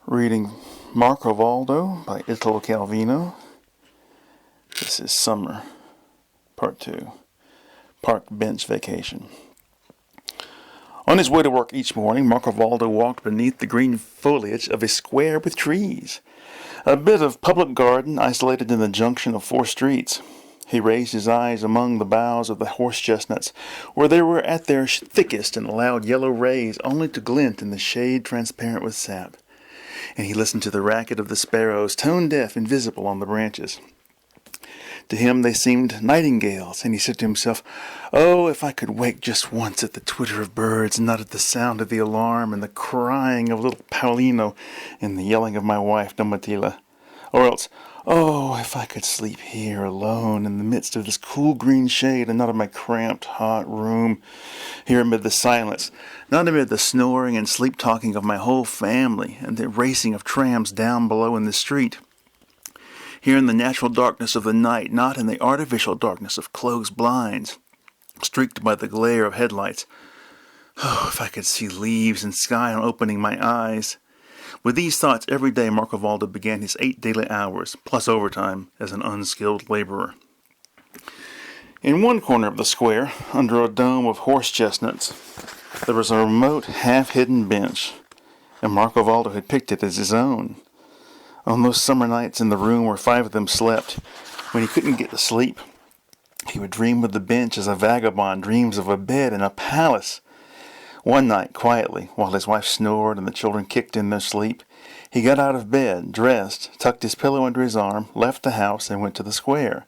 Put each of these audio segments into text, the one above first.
Reading Marcovaldo by Italo Calvino. This is Summer, Part 2. Park Bench Vacation. On his way to work each morning, Marcovaldo walked beneath the green foliage of a square with trees, a bit of public garden isolated in the junction of four streets. He raised his eyes among the boughs of the horse chestnuts, where they were at their thickest and allowed yellow rays only to glint in the shade transparent with sap. And he listened to the racket of the sparrows, tone-deaf, invisible on the branches. To him they seemed nightingales, and he said to himself, "Oh, if I could wake just once at the twitter of birds, and not at the sound of the alarm, and the crying of little Paulino, and the yelling of my wife Domitilla. Or else, oh, if I could sleep here alone in the midst of this cool green shade, and not in my cramped, hot room, here amid the silence, not amid the snoring and sleep-talking of my whole family, and the racing of trams down below in the street. Here in the natural darkness of the night, not in the artificial darkness of closed blinds, streaked by the glare of headlights. Oh, if I could see leaves and sky on opening my eyes." With these thoughts every day Marcovaldo began his 8 daily hours, plus overtime, as an unskilled laborer. In one corner of the square, under a dome of horse chestnuts, there was a remote, half-hidden bench, and Marcovaldo had picked it as his own. On those summer nights in the room where 5 of them slept, when he couldn't get to sleep, he would dream of the bench as a vagabond dreams of a bed in a palace. One night, quietly, while his wife snored and the children kicked in their sleep, he got out of bed, dressed, tucked his pillow under his arm, left the house, and went to the square.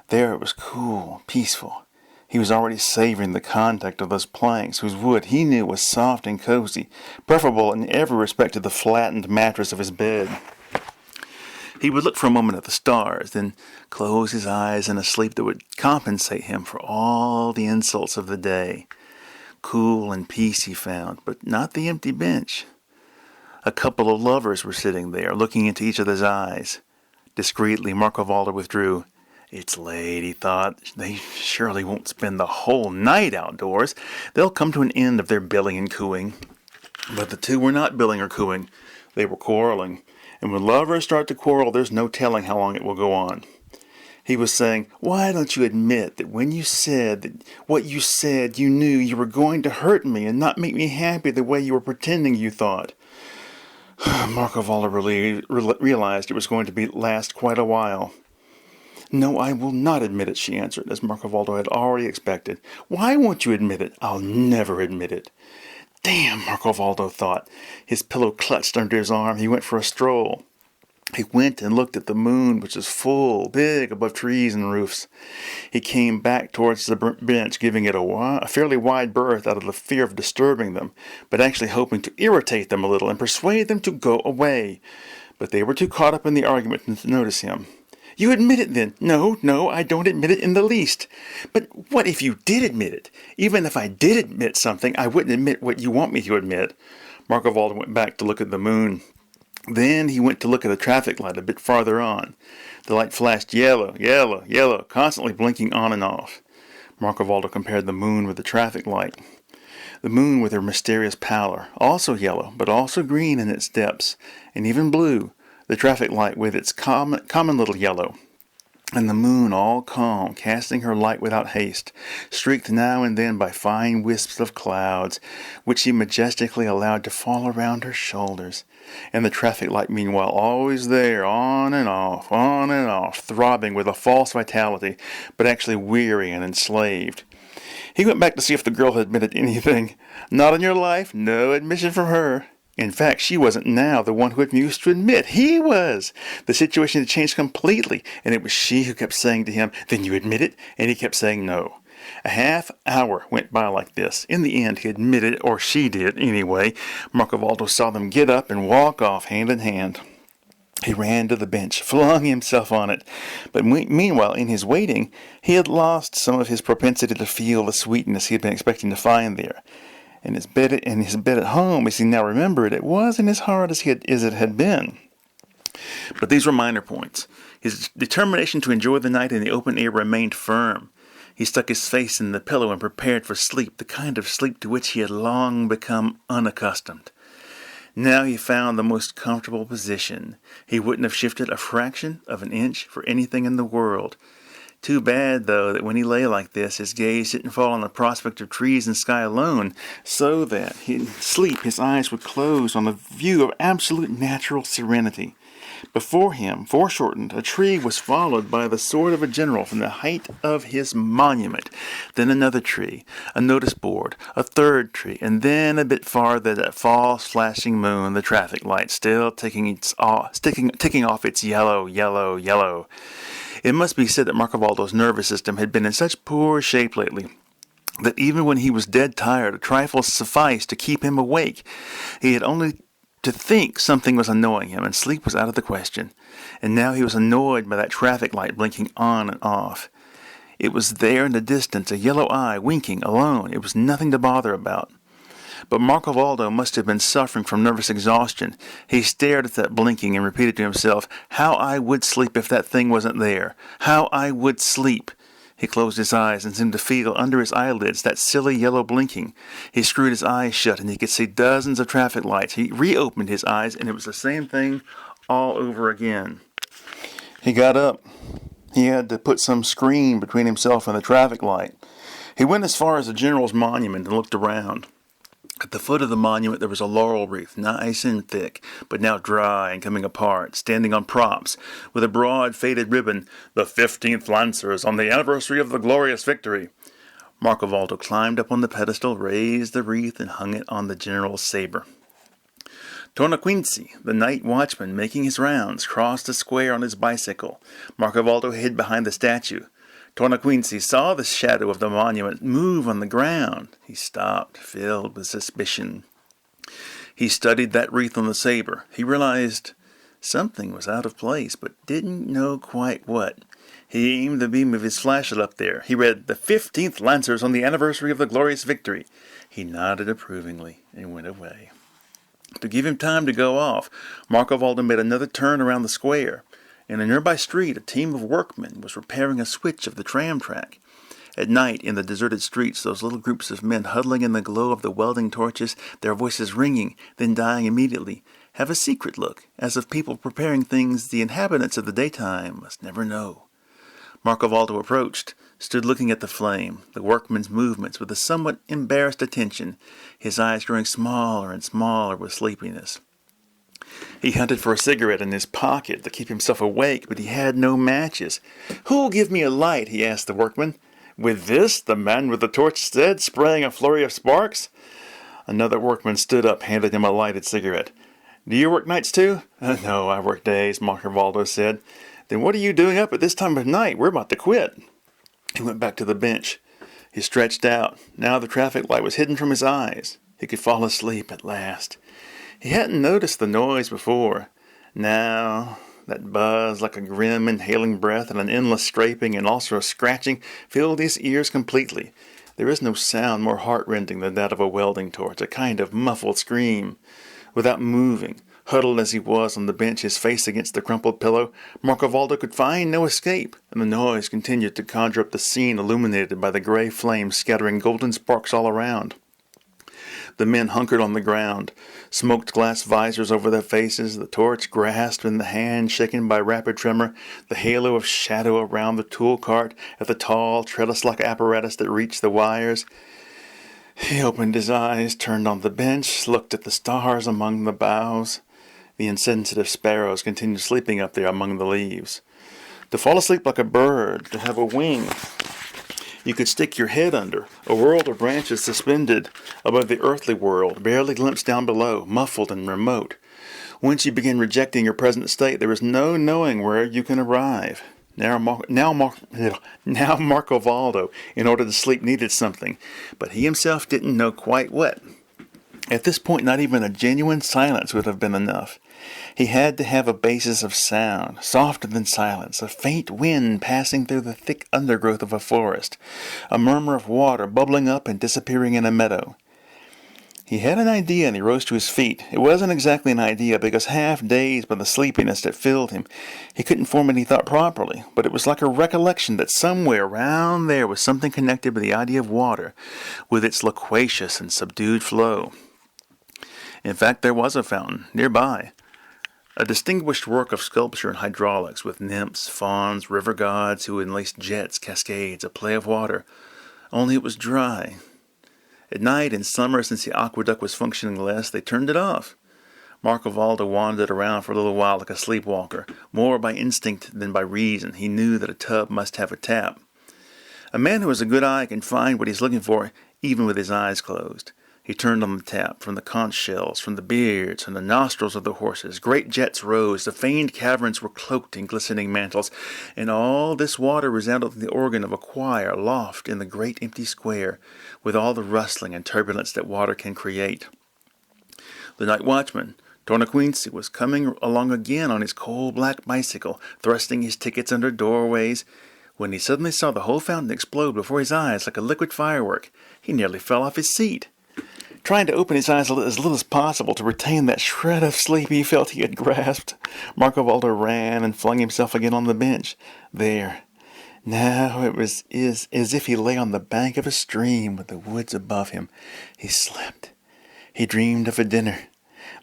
There it was cool, peaceful. He was already savoring the contact of those planks, whose wood he knew was soft and cozy, preferable in every respect to the flattened mattress of his bed. He would look for a moment at the stars, then close his eyes in a sleep that would compensate him for all the insults of the day. Cool and peace he found, but not the empty bench. A couple of lovers were sitting there, looking into each other's eyes. Discreetly, Marcovaldo withdrew. "It's late," he thought. "They surely won't spend the whole night outdoors. They'll come to an end of their billing and cooing." But the two were not billing or cooing. They were quarreling. And when lovers start to quarrel, there's no telling how long it will go on. He was saying, "Why don't you admit that when you said that what you said, you knew you were going to hurt me and not make me happy the way you were pretending you thought?" Marcovaldo realized it was going to last quite a while. "No, I will not admit it," she answered, as Marcovaldo had already expected. "Why won't you admit it?" "I'll never admit it." "Damn," Marcovaldo thought. His pillow clutched under his arm. He went for a stroll. He went and looked at the moon, which was full, big, above trees and roofs. He came back towards the bench, giving it a fairly wide berth out of the fear of disturbing them, but actually hoping to irritate them a little and persuade them to go away. But they were too caught up in the argument to notice him. "You admit it, then?" "No, I don't admit it in the least." "But what if you did admit it? Even if I did admit something, I wouldn't admit what you want me to admit." Marcovaldo went back to look at the moon. Then he went to look at a traffic light a bit farther on. The light flashed yellow, yellow, yellow, constantly blinking on and off. Marcovaldo compared the moon with the traffic light. The moon with her mysterious pallor, also yellow, but also green in its depths, and even blue, the traffic light with its common little yellow. And the moon all calm, casting her light without haste, streaked now and then by fine wisps of clouds, which she majestically allowed to fall around her shoulders. And the traffic light meanwhile always there, on and off, throbbing with a false vitality, but actually weary and enslaved. He went back to see if the girl had admitted anything. Not in your life, no admission from her. In fact, she wasn't now the one who had refused to admit. He was. The situation had changed completely, and it was she who kept saying to him, "Then you admit it?" And he kept saying no. A half hour went by like this. In the end, he admitted, or she did anyway. Marcovaldo saw them get up and walk off hand in hand. He ran to the bench, flung himself on it. But meanwhile, in his waiting, he had lost some of his propensity to feel the sweetness he had been expecting to find there. And his bed at home, as he now remembered, it wasn't as hard as it had been. But these were minor points. His determination to enjoy the night in the open air remained firm. He stuck his face in the pillow and prepared for sleep, the kind of sleep to which he had long become unaccustomed. Now he found the most comfortable position. He wouldn't have shifted a fraction of an inch for anything in the world. Too bad, though, that when he lay like this, his gaze didn't fall on the prospect of trees and sky alone, so that in sleep his eyes would close on the view of absolute natural serenity. Before him, foreshortened, a tree was followed by the sword of a general from the height of his monument, then another tree, a notice board, a third tree, and then a bit farther that false flashing moon, the traffic light, still ticking off its yellow, yellow, yellow. It must be said that Marcovaldo's nervous system had been in such poor shape lately that even when he was dead tired, a trifle sufficed to keep him awake. He had only to think something was annoying him, and sleep was out of the question. And now he was annoyed by that traffic light blinking on and off. It was there in the distance, a yellow eye winking alone. It was nothing to bother about. But Marcovaldo must have been suffering from nervous exhaustion. He stared at that blinking and repeated to himself, "How I would sleep if that thing wasn't there. How I would sleep." He closed his eyes and seemed to feel under his eyelids that silly yellow blinking. He screwed his eyes shut and he could see dozens of traffic lights. He reopened his eyes and it was the same thing all over again. He got up. He had to put some screen between himself and the traffic light. He went as far as the general's monument and looked around. At the foot of the monument there was a laurel wreath, nice and thick, but now dry and coming apart, standing on props, with a broad faded ribbon, "The 15th Lancers, on the anniversary of the glorious victory." Marcovaldo climbed up on the pedestal, raised the wreath, and hung it on the general's saber. Tornaquinci, the night watchman, making his rounds, crossed the square on his bicycle. Marcovaldo hid behind the statue. Tornaquinci saw the shadow of the monument move on the ground. He stopped, filled with suspicion. He studied that wreath on the saber. He realized something was out of place, but didn't know quite what. He aimed the beam of his flashlight up there. He read, "The 15th Lancers on the anniversary of the glorious victory." He nodded approvingly and went away. To give him time to go off, Marcovaldo made another turn around the square. In a nearby street, a team of workmen was repairing a switch of the tram track. At night, in the deserted streets, those little groups of men huddling in the glow of the welding torches, their voices ringing, then dying immediately, have a secret look, as of people preparing things the inhabitants of the daytime must never know. Marcovaldo approached, stood looking at the flame, the workmen's movements with a somewhat embarrassed attention, his eyes growing smaller and smaller with sleepiness. He hunted for a cigarette in his pocket to keep himself awake, but he had no matches. "Who'll give me a light?" he asked the workman. "With this?" the man with the torch said, spraying a flurry of sparks. Another workman stood up, handed him a lighted cigarette. "Do you work nights too?" "No, I work days," Marcovaldo said. "Then what are you doing up at this time of night? We're about to quit." He went back to the bench. He stretched out. Now the traffic light was hidden from his eyes. He could fall asleep at last. He hadn't noticed the noise before. Now, that buzz like a grim inhaling breath and an endless scraping and also a scratching filled his ears completely. There is no sound more heart-rending than that of a welding torch, a kind of muffled scream. Without moving, huddled as he was on the bench, his face against the crumpled pillow, Marcovaldo could find no escape, and the noise continued to conjure up the scene illuminated by the gray flames scattering golden sparks all around. The men hunkered on the ground, smoked glass visors over their faces, the torch grasped in the hand shaken by rapid tremor, the halo of shadow around the tool cart at the tall, trellis-like apparatus that reached the wires. He opened his eyes, turned on the bench, looked at the stars among the boughs. The insensitive sparrows continued sleeping up there among the leaves. To fall asleep like a bird, to have a wing you could stick your head under, a world of branches suspended above the earthly world, barely glimpsed down below, muffled and remote. Once you begin rejecting your present state, there is no knowing where you can arrive. Now Marcovaldo, in order to sleep, needed something, but he himself didn't know quite what. At this point, not even a genuine silence would have been enough. He had to have a basis of sound, softer than silence, a faint wind passing through the thick undergrowth of a forest, a murmur of water bubbling up and disappearing in a meadow. He had an idea and he rose to his feet. It wasn't exactly an idea because half dazed by the sleepiness that filled him, he couldn't form any thought properly, but it was like a recollection that somewhere round there was something connected with the idea of water, with its loquacious and subdued flow. In fact, there was a fountain nearby, a distinguished work of sculpture and hydraulics, with nymphs, fauns, river gods who unlaced jets, cascades, a play of water, only it was dry. At night, in summer, since the aqueduct was functioning less, they turned it off. Marcovaldo wandered around for a little while like a sleepwalker. More by instinct than by reason, he knew that a tub must have a tap. A man who has a good eye can find what he's looking for, even with his eyes closed. He turned on the tap. From the conch shells, from the beards, from the nostrils of the horses, great jets rose. The veined caverns were cloaked in glistening mantles, and all this water resounded like the organ of a choir aloft in the great empty square, with all the rustling and turbulence that water can create. The night watchman, Tornaquinci, was coming along again on his coal-black bicycle, thrusting his tickets under doorways, when he suddenly saw the whole fountain explode before his eyes like a liquid firework. He nearly fell off his seat. Trying to open his eyes as little as possible to retain that shred of sleep he felt he had grasped, Marcovaldo ran and flung himself again on the bench. There. Now it was as if he lay on the bank of a stream with the woods above him. He slept. He dreamed of a dinner.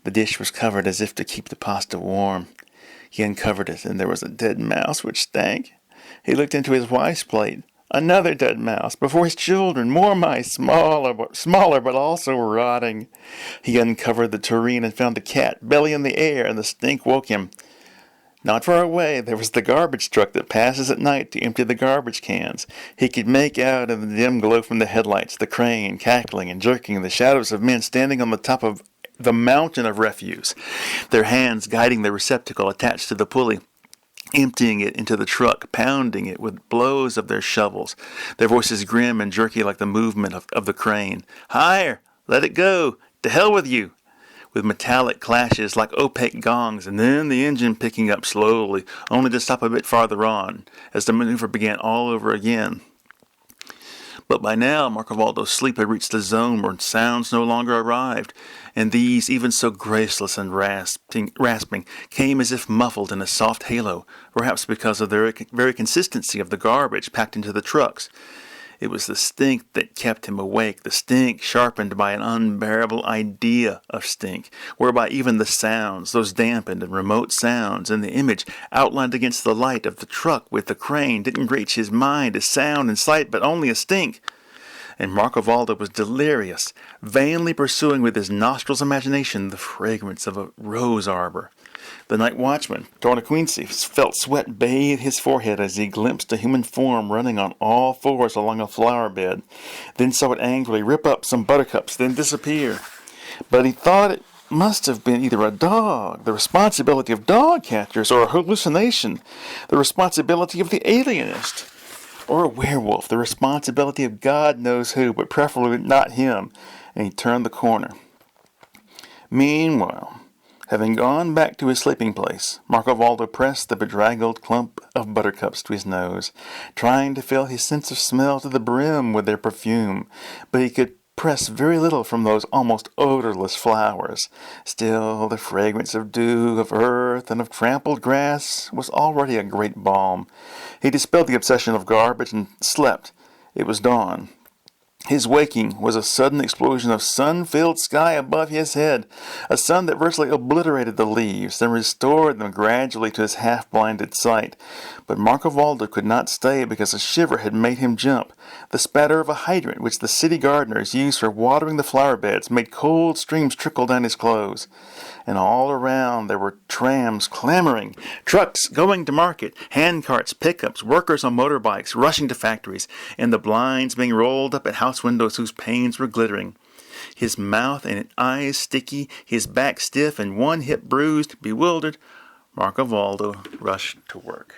The dish was covered as if to keep the pasta warm. He uncovered it, and there was a dead mouse which stank. He looked into his wife's plate. Another dead mouse, before his children, more mice, smaller but also rotting. He uncovered the tureen and found the cat, belly in the air, and the stink woke him. Not far away, there was the garbage truck that passes at night to empty the garbage cans. He could make out in the dim glow from the headlights the crane cackling and jerking, the shadows of men standing on the top of the mountain of refuse, their hands guiding the receptacle attached to the pulley, emptying it into the truck, pounding it with blows of their shovels, their voices grim and jerky like the movement of the crane. Higher! Let it go! To hell with you! With metallic clashes like opaque gongs, and then the engine picking up slowly, only to stop a bit farther on, as the maneuver began all over again. But by now Marcovaldo's sleep had reached the zone where sounds no longer arrived, and these, even so graceless and rasping, came as if muffled in a soft halo, perhaps because of the very consistency of the garbage packed into the trucks. It was the stink that kept him awake, the stink sharpened by an unbearable idea of stink, whereby even the sounds, those dampened and remote sounds, and the image outlined against the light of the truck with the crane didn't reach his mind as sound and sight, but only as stink. And Marcovaldo was delirious, vainly pursuing with his nostrils' imagination the fragrance of a rose arbor. The night watchman, Tornaquinci, felt sweat bathe his forehead as he glimpsed a human form running on all fours along a flower bed, then saw it angrily rip up some buttercups, then disappear. But he thought it must have been either a dog, the responsibility of dog catchers, or a hallucination, the responsibility of the alienist, or a werewolf, the responsibility of God knows who, but preferably not him, and he turned the corner. Meanwhile, having gone back to his sleeping place, Marcovaldo pressed the bedraggled clump of buttercups to his nose, trying to fill his sense of smell to the brim with their perfume, but he could press very little from those almost odorless flowers. Still, the fragrance of dew, of earth, and of trampled grass was already a great balm. He dispelled the obsession of garbage and slept. It was dawn. His waking was a sudden explosion of sun-filled sky above his head, a sun that virtually obliterated the leaves, then restored them gradually to his half-blinded sight. But Marcovaldo could not stay because a shiver had made him jump. The spatter of a hydrant, which the city gardeners used for watering the flower beds, made cold streams trickle down his clothes. And all around there were trams clamoring, trucks going to market, handcarts, pickups, workers on motorbikes rushing to factories, and the blinds being rolled up at house windows whose panes were glittering. His mouth and eyes sticky, his back stiff, and one hip bruised, bewildered, Marcovaldo rushed to work.